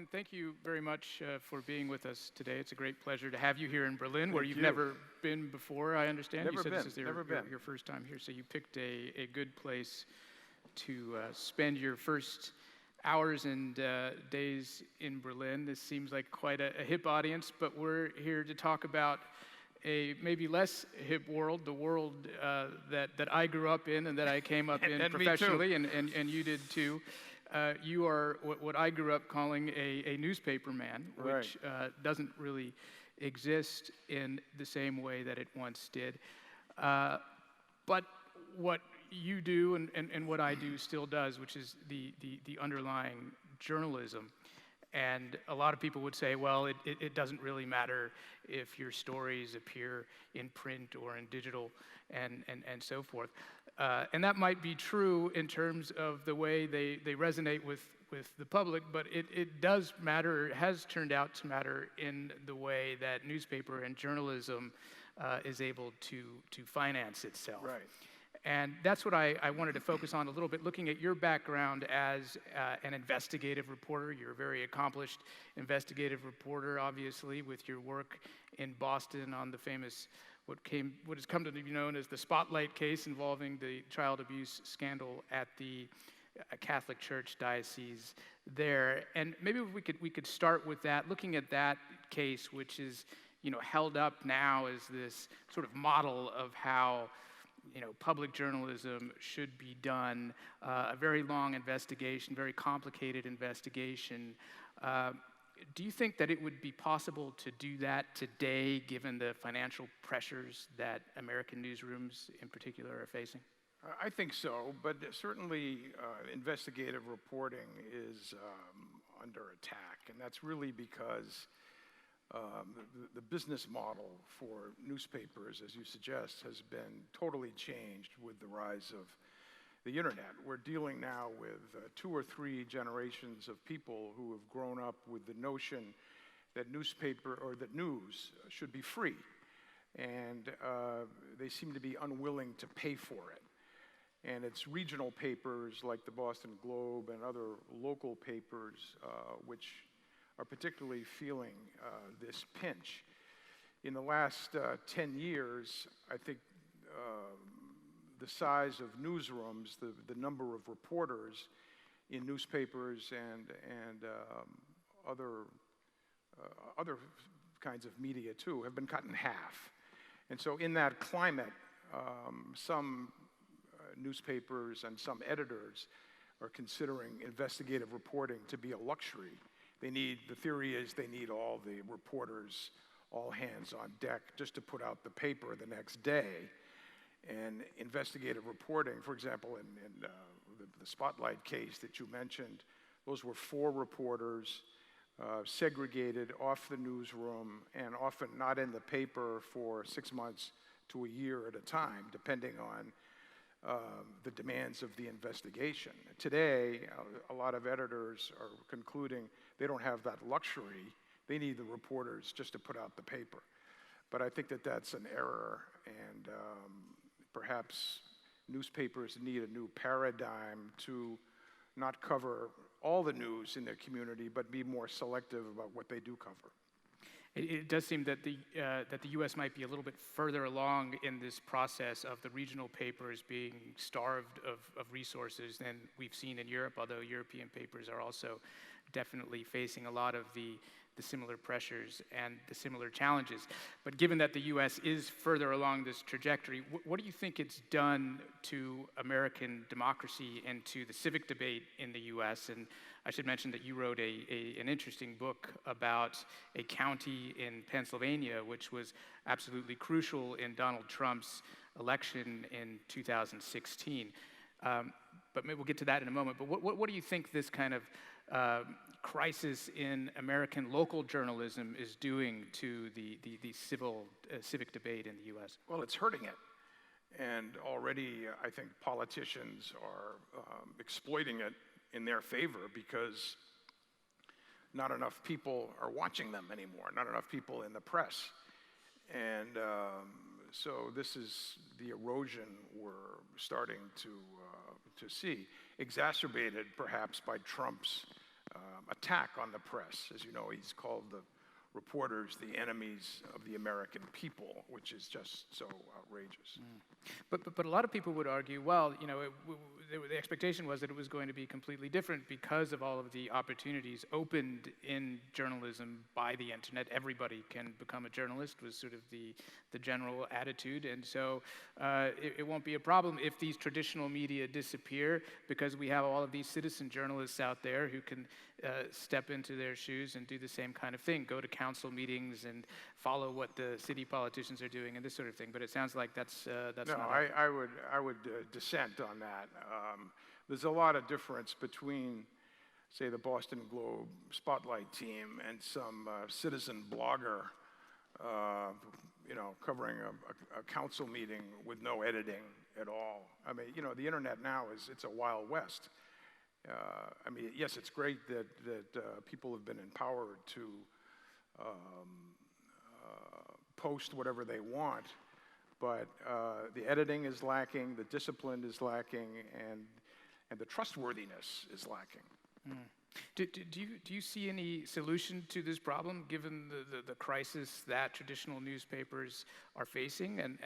Ben, thank you very much for being with us today. It's a great pleasure to have you here in Berlin, where you've never been before, I understand. Never you said been, this is your first time here, so you picked a good place to spend your first hours and days in Berlin. This seems like quite a hip audience, but we're here to talk about a maybe less hip world, the world that I grew up in and that I came up in professionally, and you did too. You are what I grew up calling a newspaper man, which doesn't really exist in the same way that it once did. But what you do and what I do still does, which is the underlying journalism. And a lot of people would say, well, it doesn't really matter if your stories appear in print or in digital and so forth. And that might be true in terms of the way they resonate with the public, but it does matter, it has turned out to matter in the way that newspaper and journalism is able to finance itself. Right. And that's what I wanted to focus on a little bit, looking at your background as an investigative reporter. You're a very accomplished investigative reporter, obviously, with your work in Boston on the famous, what has come to be known as the Spotlight case involving the child abuse scandal at the Catholic Church diocese there. And maybe we could start with that, looking at that case, which is held up now as this sort of model of how public journalism should be done, a very long investigation, very complicated investigation. Do you think that it would be possible to do that today, given the financial pressures that American newsrooms in particular are facing? I think so, but certainly investigative reporting is under attack, and that's really because the business model for newspapers, as you suggest, has been totally changed with the rise of the internet. We're dealing now with 2 or 3 generations of people who have grown up with the notion that newspaper or that news should be free, and they seem to be unwilling to pay for it. And it's regional papers like the Boston Globe and other local papers which are particularly feeling this pinch. In the last 10 years, I think the size of newsrooms, the number of reporters in newspapers and other kinds of media too, have been cut in half. And so in that climate, some newspapers and some editors are considering investigative reporting to be a luxury. The theory is they need all the reporters, all hands on deck, just to put out the paper the next day. And investigative reporting, for example, in the Spotlight case that you mentioned, those were 4 reporters segregated off the newsroom and often not in the paper for 6 months to a year at a time, depending on the demands of the investigation. Today, a lot of editors are concluding they don't have that luxury. They need the reporters just to put out the paper. But I think that that's an error, and perhaps newspapers need a new paradigm to not cover all the news in their community, but be more selective about what they do cover. It does seem that the U.S. might be a little bit further along in this process of the regional papers being starved of resources than we've seen in Europe, although European papers are also definitely facing a lot of the similar pressures and the similar challenges. But given that the U.S. is further along this trajectory, what do you think it's done to American democracy and to the civic debate in the U.S.? And I should mention that you wrote an interesting book about a county in Pennsylvania, which was absolutely crucial in Donald Trump's election in 2016. But maybe we'll get to that in a moment. But what do you think this kind of crisis in American local journalism is doing to the civic debate in the U.S.? Well, it's hurting it. And already, I think politicians are exploiting it in their favor because not enough people are watching them anymore, not enough people in the press. And so this is the erosion we're starting to see, exacerbated perhaps by Trump's attack on the press. As you know, he's called the reporters the enemies of the American people, which is just so outrageous. But a lot of people would argue, well, the expectation was that it was going to be completely different because of all of the opportunities opened in journalism by the internet. Everybody can become a journalist was sort of the general attitude, and so it won't be a problem if these traditional media disappear because we have all of these citizen journalists out there who can step into their shoes and do the same kind of thing, go to council meetings and follow what the city politicians are doing and this sort of thing. But it sounds like that's No, not. I would dissent on that. There's a lot of difference between, say, the Boston Globe Spotlight team and some citizen blogger, covering a council meeting with no editing at all. I mean, the internet now it's a wild west. Yes, it's great that people have been empowered to post whatever they want, but the editing is lacking, the discipline is lacking, and the trustworthiness is lacking. Do you see any solution to this problem, given the crisis that traditional newspapers are facing, and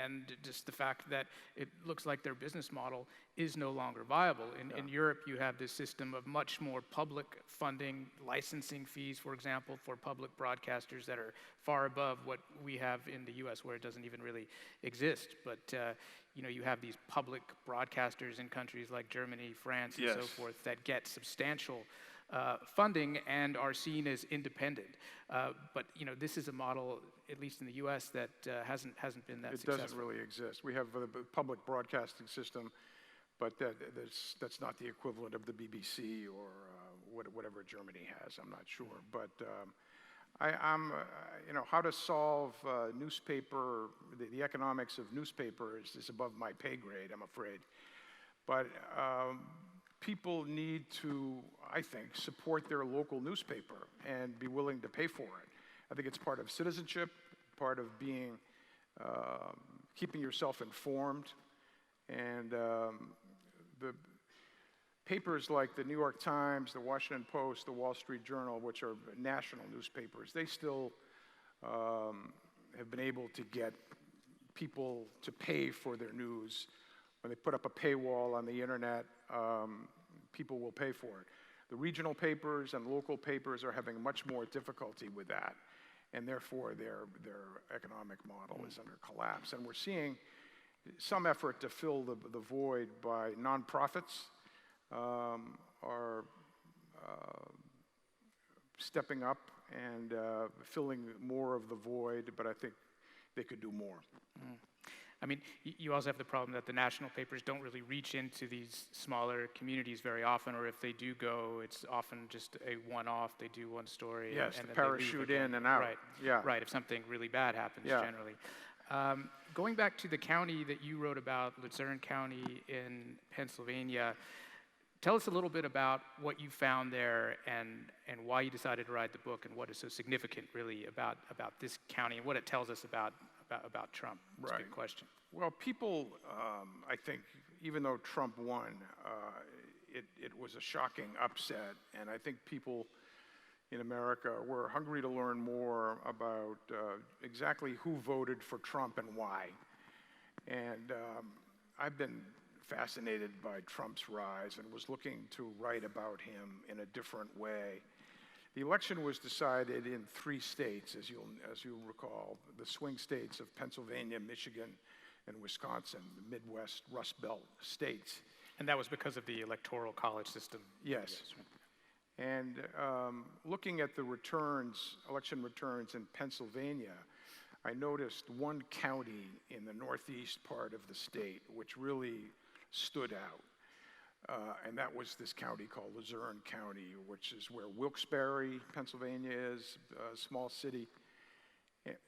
just the fact that it looks like their business model is no longer viable? In Europe, you have this system of much more public funding, licensing fees, for example, for public broadcasters that are far above what we have in the U.S., where it doesn't even really exist. But you have these public broadcasters in countries like Germany, France, and so forth that get substantial funding and are seen as independent. But this is a model, at least in the U.S., that hasn't been that successful. It doesn't really exist. We have the public broadcasting system, but that's not the equivalent of the BBC or whatever Germany has. I'm not sure, but how to solve newspaper, the economics of newspapers is above my pay grade, I'm afraid. But people need to, I think, support their local newspaper and be willing to pay for it. I think it's part of citizenship, part of being, keeping yourself informed. And the papers like the New York Times, the Washington Post, the Wall Street Journal, which are national newspapers, they still have been able to get people to pay for their news. When they put up a paywall on the internet, people will pay for it. The regional papers and local papers are having much more difficulty with that, and therefore their economic model is under collapse. And we're seeing some effort to fill the void by nonprofits are stepping up and filling more of the void, but I think they could do more. I mean, you also have the problem that the national papers don't really reach into these smaller communities very often, or if they do go, it's often just a one-off. They do one story. Yes, and the then parachute in and out. Right. Yeah. Right. If something really bad happens, generally. Going back to the county that you wrote about, Luzerne County in Pennsylvania, tell us a little bit about what you found there and why you decided to write the book, and what is so significant, really, about this county and what it tells us about Trump. That's a good question. Well, people, I think, even though Trump won, it was a shocking upset, and I think people in America were hungry to learn more about exactly who voted for Trump and why. And I've been fascinated by Trump's rise and was looking to write about him in a different way. The election was decided in 3 states, as you'll recall, the swing states of Pennsylvania, Michigan, and Wisconsin, the Midwest Rust Belt states. And that was because of the electoral college system. Yes. And looking at the election returns in Pennsylvania, I noticed one county in the northeast part of the state which really stood out. And that was this county called Luzerne County, which is where Wilkes-Barre, Pennsylvania is, a small city.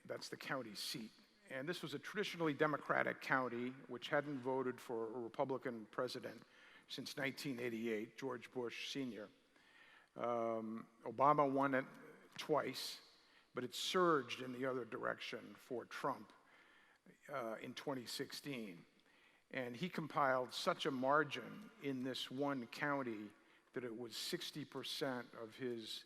That's the county seat. And this was a traditionally Democratic county which hadn't voted for a Republican president since 1988, George Bush Sr. Obama won it twice, but it surged in the other direction for Trump in 2016. And he compiled such a margin in this one county that it was 60% of his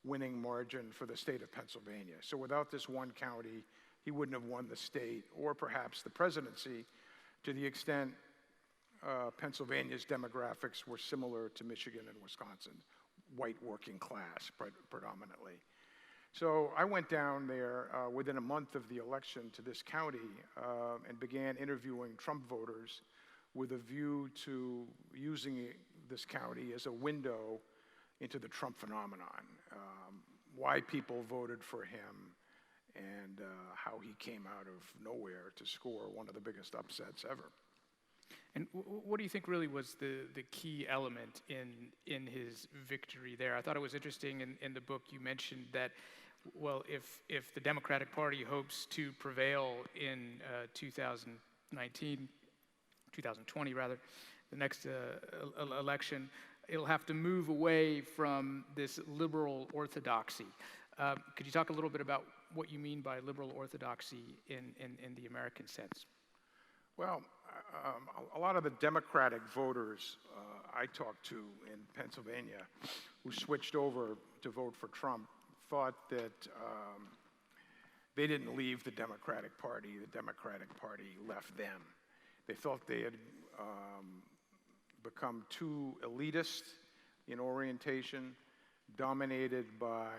winning margin for the state of Pennsylvania. So without this one county, he wouldn't have won the state or perhaps the presidency to the extent Pennsylvania's demographics were similar to Michigan and Wisconsin, white working class predominantly. So I went down there within a month of the election to this county and began interviewing Trump voters with a view to using this county as a window into the Trump phenomenon, why people voted for him, and how he came out of nowhere to score one of the biggest upsets ever. And what do you think really was the key element in his victory there? I thought it was interesting in the book you mentioned that, well, if the Democratic Party hopes to prevail in 2020 rather, the next election, it'll have to move away from this liberal orthodoxy. Could you talk a little bit about what you mean by liberal orthodoxy in the American sense? Well, a lot of the Democratic voters I talked to in Pennsylvania who switched over to vote for Trump thought that they didn't leave the Democratic Party. The Democratic Party left them. They felt they had become too elitist in orientation, dominated by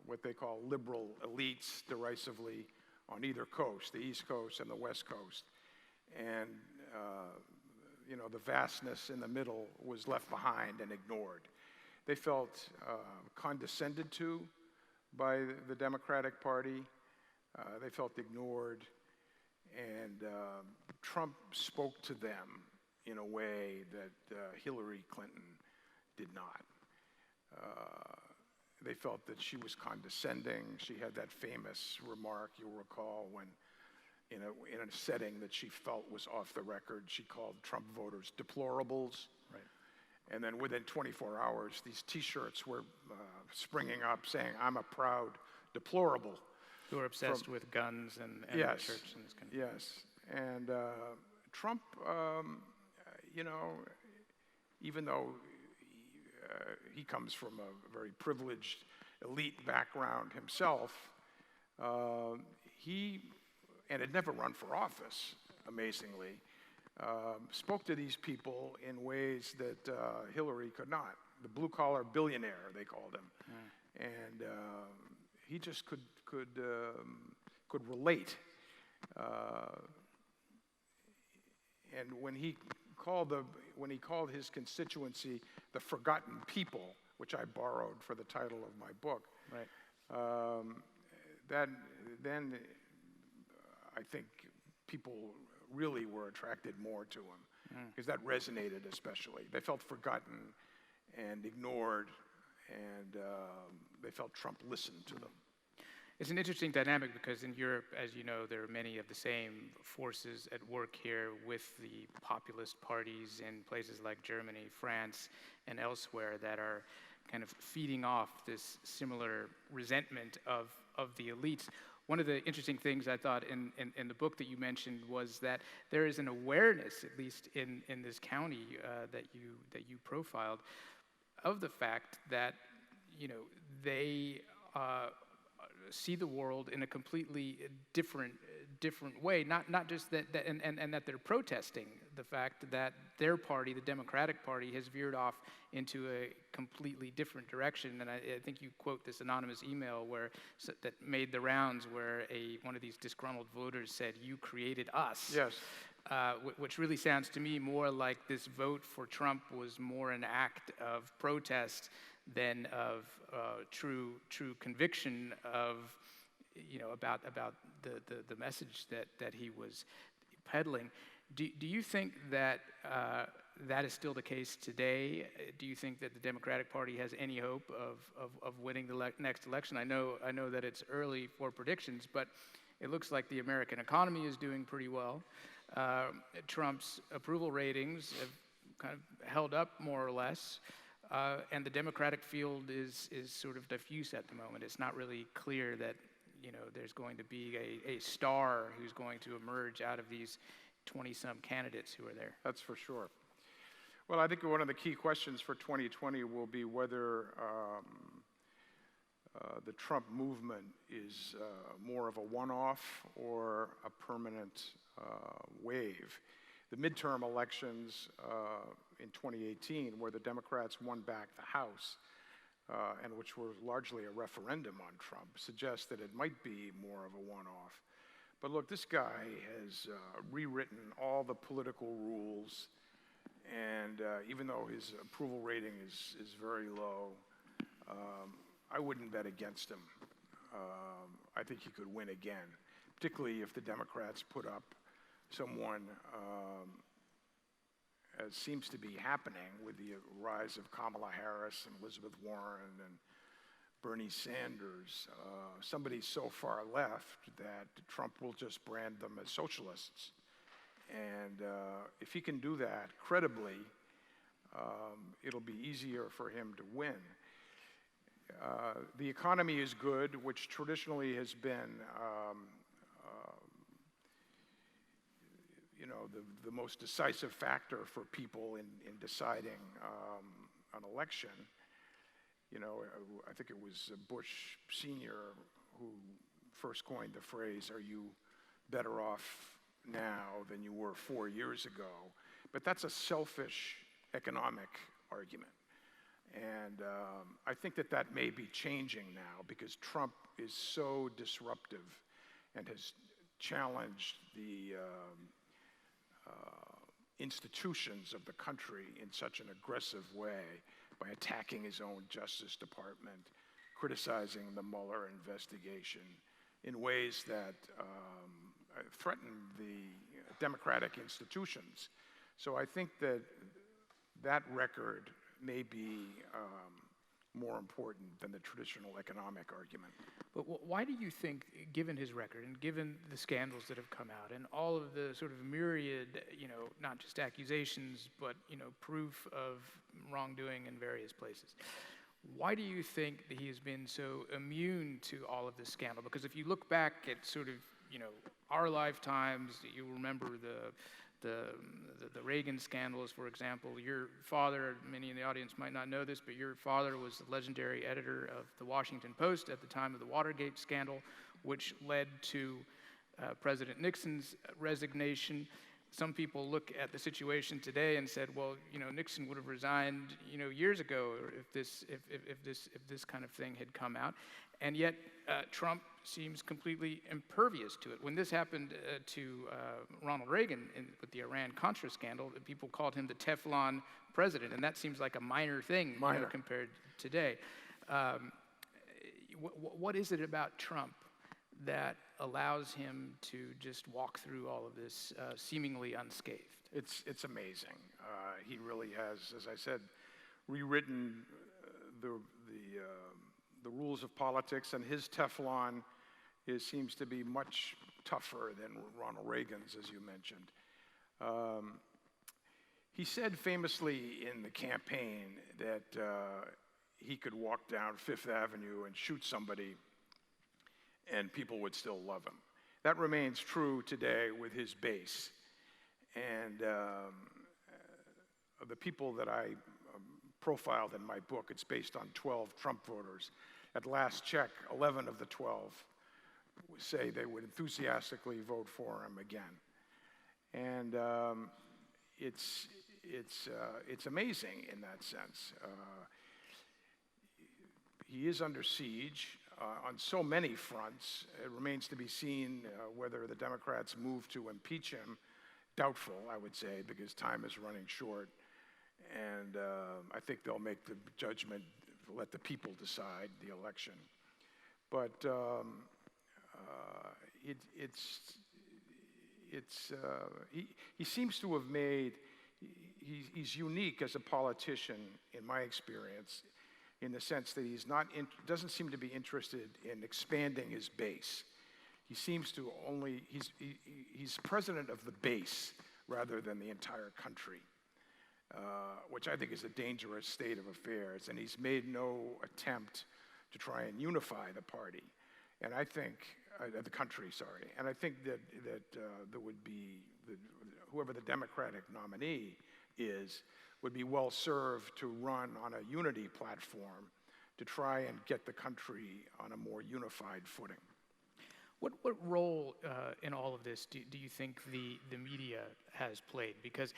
what they call liberal elites, derisively, on either coast, the East Coast and the West Coast. And, the vastness in the middle was left behind and ignored. They felt condescended to by the Democratic Party. They felt ignored. And Trump spoke to them in a way that Hillary Clinton did not. They felt that she was condescending. She had that famous remark, you'll recall, when in a setting that she felt was off the record, she called Trump voters deplorables. Right. And then within 24 hours, these T-shirts were springing up saying, "I'm a proud deplorable." Who are obsessed with guns and yes, church and this kind of yes. And Trump, even though he comes from a very privileged elite background himself, he, and had never run for office, amazingly, spoke to these people in ways that Hillary could not. The blue-collar billionaire, they called him. Mm. And he just could relate. And when he called his constituency the forgotten people, which I borrowed for the title of my book, right. Then I think people really were attracted more to him, because that resonated especially. They felt forgotten and ignored, and they felt Trump listened to them. It's an interesting dynamic because in Europe, as you know, there are many of the same forces at work here with the populist parties in places like Germany, France, and elsewhere that are kind of feeding off this similar resentment of the elites. One of the interesting things I thought in the book that you mentioned was that there is an awareness, at least in this county that you profiled, of the fact that they see the world in a completely different way. Not just that and that they're protesting the fact that their party, the Democratic Party, has veered off into a completely different direction. And I think you quote this anonymous email that made the rounds, where one of these disgruntled voters said, "You created us." Yes. Which really sounds to me more like this vote for Trump was more an act of protest than of true conviction of about the message that he was peddling. Do you think that that is still the case today? Do you think that the Democratic Party has any hope of winning the next election? I know that it's early for predictions, but it looks like the American economy is doing pretty well. Trump's approval ratings have kind of held up more or less. And the Democratic field is sort of diffuse at the moment. It's not really clear that there's going to be a star who's going to emerge out of these 20-some candidates who are there. That's for sure. Well, I think one of the key questions for 2020 will be whether the Trump movement is more of a one-off or a permanent wave. The midterm elections in 2018, where the Democrats won back the House, and which were largely a referendum on Trump, suggest that it might be more of a one-off. But look, this guy has rewritten all the political rules, and even though his approval rating is very low, I wouldn't bet against him. I think he could win again, particularly if the Democrats put up someone, as seems to be happening with the rise of Kamala Harris and Elizabeth Warren and Bernie Sanders, somebody so far left that Trump will just brand them as socialists. And if he can do that credibly, it'll be easier for him to win. The economy is good, which traditionally has been the most decisive factor for people in deciding an election. I think it was Bush Sr. who first coined the phrase, "Are you better off now than you were 4 years ago?" But that's a selfish economic argument. And I think that may be changing now because Trump is so disruptive and has challenged the institutions of the country in such an aggressive way by attacking his own Justice Department, criticizing the Mueller investigation in ways that threaten the democratic institutions. So I think that record may be more important than the traditional economic argument. But why do you think, given his record and given the scandals that have come out and all of the sort of myriad, not just accusations, but, proof of wrongdoing in various places, why do you think that he has been so immune to all of this scandal? Because if you look back at sort of, our lifetimes, you remember the Reagan scandals, for example. Your father, many in the audience might not know this, but your father was the legendary editor of the Washington Post at the time of the Watergate scandal, which led to President Nixon's resignation. Some people look at the situation today and said, well, Nixon would have resigned, years ago if this kind of thing had come out. And yet, Trump seems completely impervious to it. When this happened to Ronald Reagan with the Iran-Contra scandal, people called him the Teflon president, and that seems like a minor thing compared to today. What is it about Trump that allows him to just walk through all of this seemingly unscathed? It's amazing. He really has, as I said, rewritten the rules of politics, and his Teflon seems to be much tougher than Ronald Reagan's, as you mentioned. He said famously in the campaign that he could walk down Fifth Avenue and shoot somebody and people would still love him. That remains true today with his base. And the people that I profiled in my book, it's based on 12 Trump voters. At last check, 11 of the 12 say they would enthusiastically vote for him again. And it's amazing in that sense. He is under siege on so many fronts. It remains to be seen whether the Democrats move to impeach him. Doubtful, I would say, because time is running short. And I think they'll make the judgment, let the people decide the election. But he seems to have made, he's unique as a politician, in my experience, in the sense that doesn't seem to be interested in expanding his base. He seems to he's president of the base rather than the entire country, which I think is a dangerous state of affairs, and he's made no attempt to try and unify the party, and I think, the country, sorry, and I think that there would be, whoever the Democratic nominee would be well served to run on a unity platform to try and get the country on a more unified footing. What role in all of this do you think the media has played? Because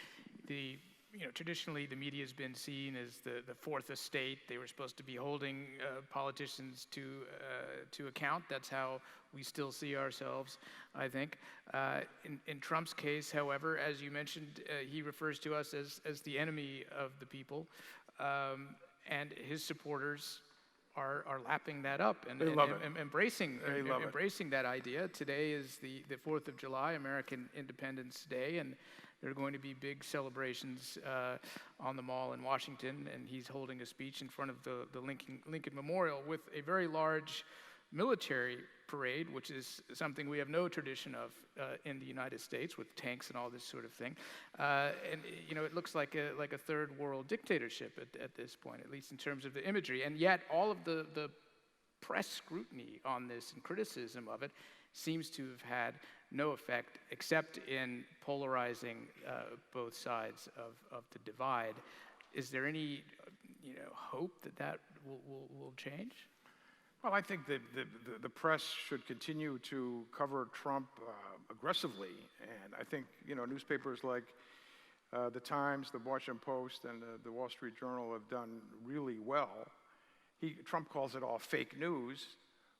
traditionally the media has been seen as the fourth estate. They were supposed to be holding politicians to account. That's how we still see ourselves, I think. In Trump's case, however, as you mentioned, he refers to us as the enemy of the people, and his supporters are lapping that up and embracing that idea. Today is the 4th of July, American Independence Day, and there are going to be big celebrations on the Mall in Washington, and he's holding a speech in front of the Lincoln Memorial with a very large military parade, which is something we have no tradition of in the United States, with tanks and all this sort of thing. And it looks like a third world dictatorship at this point, at least in terms of the imagery. And yet all of the press scrutiny on this and criticism of it seems to have had no effect except in polarizing both sides of the divide. Is there any hope that will change? Well, I think that the press should continue to cover Trump aggressively, and I think newspapers like the Times, the Washington Post, and the Wall Street Journal have done really well. Trump calls it all fake news,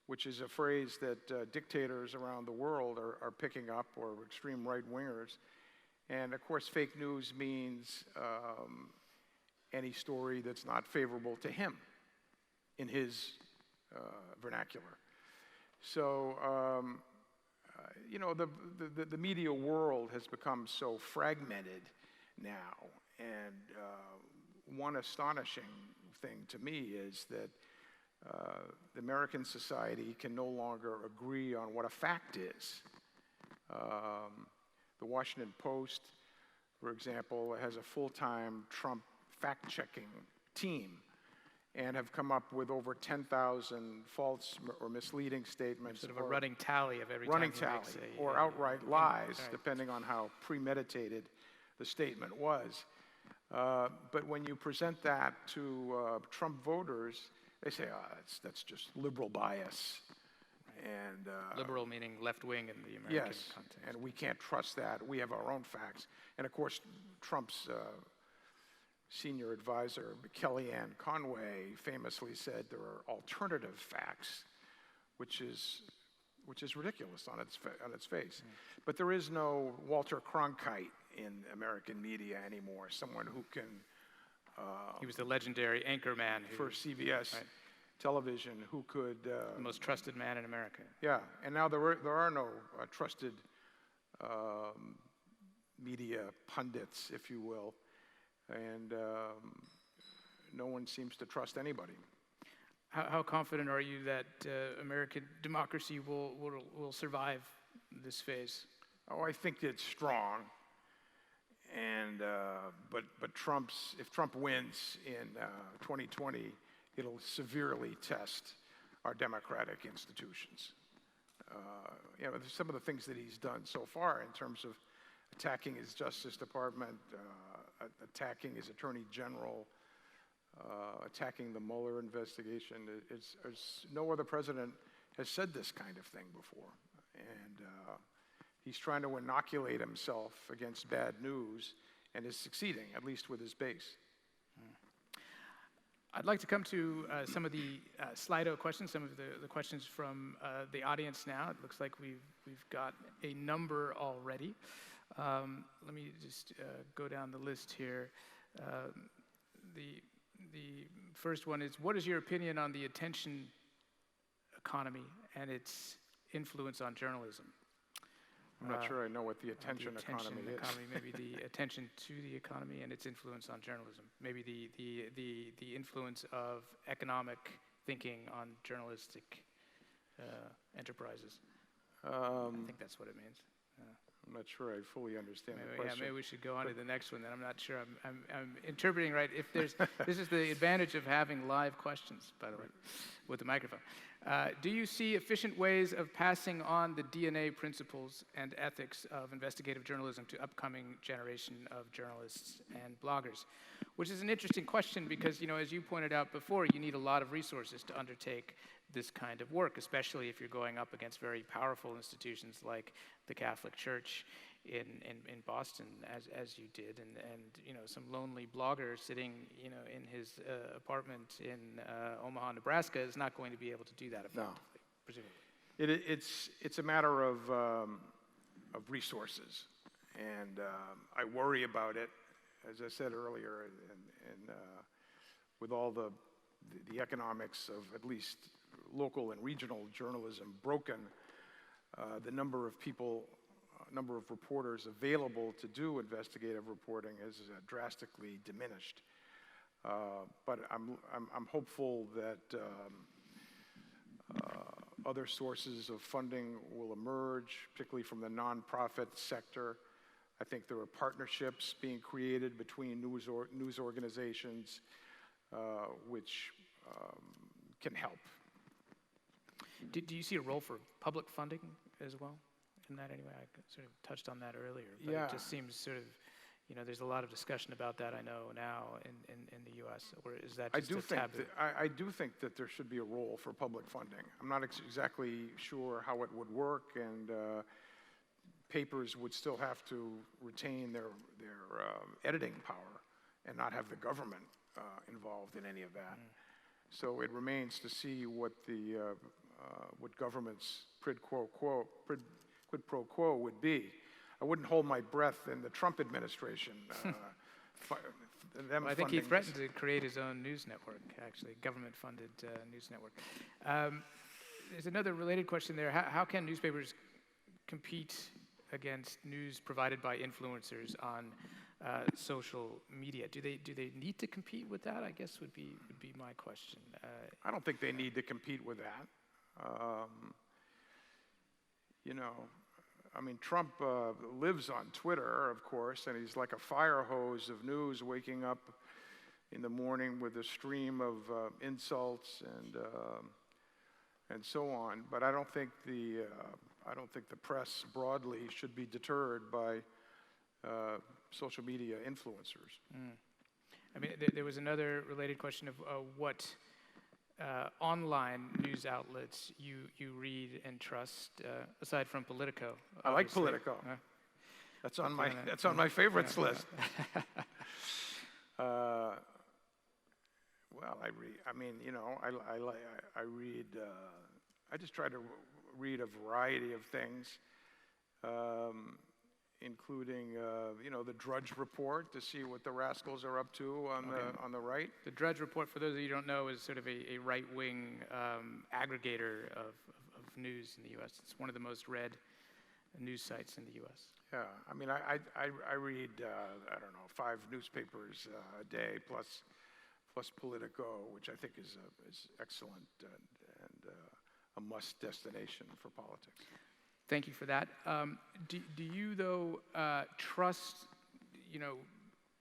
which is a phrase that dictators around the world are picking up, or extreme right-wingers. And of course, fake news means any story that's not favorable to him in his vernacular. So, the media world has become so fragmented now, and one astonishing thing to me is that the American society can no longer agree on what a fact is. The Washington Post, for example, has a full-time Trump fact-checking team, and have come up with over 10,000 false or misleading statements. Sort of a running tally of every time he makes or outright lies, depending on how premeditated the statement was. But when you present that to Trump voters, they say, that's just liberal bias. And liberal meaning left-wing in the American context. And we can't trust that. We have our own facts. And of course, Trump's senior advisor, Kellyanne Conway, famously said there are alternative facts, which is ridiculous on its face. But there is no Walter Cronkite in American media anymore, someone who can... he was the legendary anchor man for CBS television, who could... the most trusted man in America. Yeah, and now there are no trusted media pundits, if you will, and no one seems to trust anybody. How confident are you that American democracy will survive this phase? Oh, I think it's strong. And but if Trump wins in 2020, it'll severely test our democratic institutions. Some of the things that he's done so far in terms of attacking his Justice Department, attacking his Attorney General, attacking the Mueller investigation. No other president has said this kind of thing before. And he's trying to inoculate himself against bad news and is succeeding, at least with his base. I'd like to come to some of the Slido questions, some of the questions from the audience now. It looks like we've got a number already. Let me just go down the list here. The first one is, what is your opinion on the attention economy and its influence on journalism? I'm not sure I know what the attention economy is. Maybe the attention to the economy and its influence on journalism. Maybe the influence of economic thinking on journalistic enterprises. I think that's what it means. I'm not sure I fully understand the Yeah, question. maybe we should go on to the next one. Then I'm not sure I'm interpreting right. If there's this is the advantage of having live questions, by the way, with the microphone. Do you see efficient ways of passing on the DNA principles and ethics of investigative journalism to upcoming generation of journalists and bloggers? Which is an interesting question because, you know, as you pointed out before, you need a lot of resources to undertake this kind of work, especially if you're going up against very powerful institutions like the Catholic Church in Boston, as you did, and you know, some lonely blogger sitting, you know, in his apartment in Omaha, Nebraska, is not going to be able to do that effectively, presumably. It's a matter of resources, and I worry about it, as I said earlier, and with all the economics of at least local and regional journalism broken, the number of people, number of reporters available to do investigative reporting is drastically diminished. But I'm hopeful that other sources of funding will emerge, particularly from the nonprofit sector. I think there are partnerships being created between news organizations, which can help. Do you see a role for public funding as well in that anyway? I sort of touched on that earlier, but Yeah. it just seems sort of, you know, there's a lot of discussion about that, I know, now in the U.S., or is that just a taboo? I do think that there should be a role for public funding. I'm not exactly sure how it would work, and papers would still have to retain their editing power and not have the government involved in any of that. So it remains to see what what government's quid pro quo would be. I wouldn't hold my breath in the Trump administration. Well, I think he threatened to create his own news network, actually, government-funded news network. There's another related question there. How can newspapers compete against news provided by influencers on social media? Do they need to compete with that? I guess would be my question. I don't think they need to compete with that. You know, I mean, Trump lives on Twitter, of course, and he's like a fire hose of news, waking up in the morning with a stream of insults and so on. But I don't think the press broadly should be deterred by social media influencers. I mean, there was another related question of what online news outlets you read and trust, aside from Politico. I like Politico. That's on my favorites list. Well, I read. I mean, you know, I read. I just try to read a variety of things, including you know, the Drudge Report, to see what the rascals are up to on the right. The Drudge Report, for those of you who don't know, is sort of a right-wing aggregator of news in the U.S. It's one of the most read news sites in the U.S. Yeah, I mean, I read I don't know, 5 newspapers a day plus Politico, which I think is excellent and a must destination for politics. Thank you for that. Do you, though, trust, you know,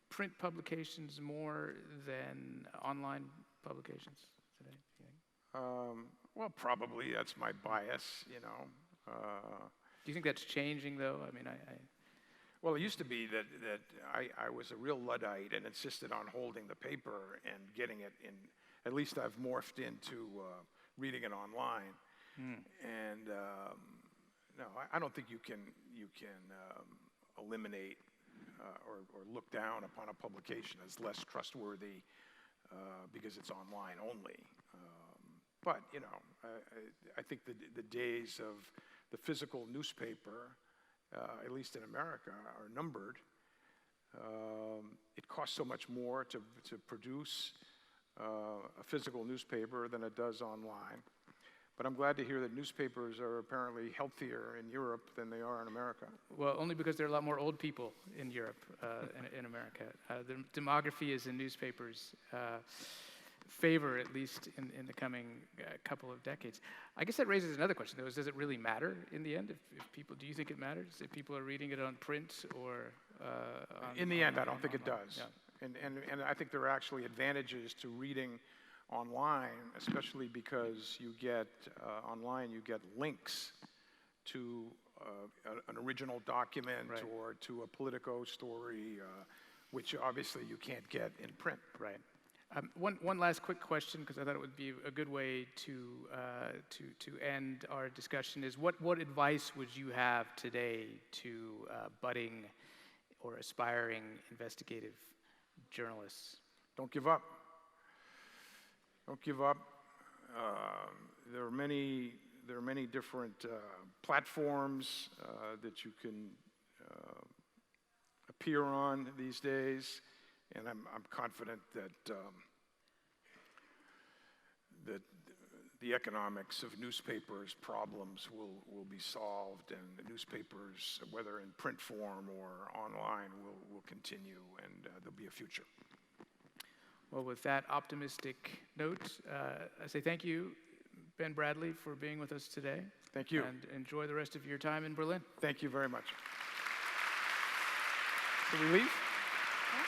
print publications more than online publications today? Do you think? Well, probably that's my bias, you know. Do you think that's changing, though? I mean, Well, it used to be that I was a real Luddite and insisted on holding the paper and getting it in. At least I've morphed into reading it online. And no, I don't think you can eliminate or look down upon a publication as less trustworthy because it's online only. But you know, I think the days of the physical newspaper, at least in America, are numbered. It costs so much more to produce a physical newspaper than it does online. But I'm glad to hear that newspapers are apparently healthier in Europe than they are in America. well, only because there are a lot more old people in Europe, in America. The demography is in newspapers favor, at least in the coming couple of decades. I guess that raises another question, though, is does it really matter in the end? If people, do you think it matters if people are reading it on print or in the end, I don't think it online? does. Yeah. And I think there are actually advantages to reading online, especially because you get, online, you get links to an original document Right. or to a Politico story, which obviously you can't get in print. Right. One last quick question, because I thought it would be a good way to end our discussion, is what advice would you have today to budding or aspiring investigative journalists? Don't give up. Don't give up. There are many different platforms that you can appear on these days, and I'm confident that that the economics of newspapers' problems will be solved, and the newspapers, whether in print form or online, will continue, and there'll be a future. Well, with that optimistic note, I say thank you, Ben Bradlee, for being with us today. Thank you. And enjoy the rest of your time in Berlin. Thank you very much. Can we leave? Yeah.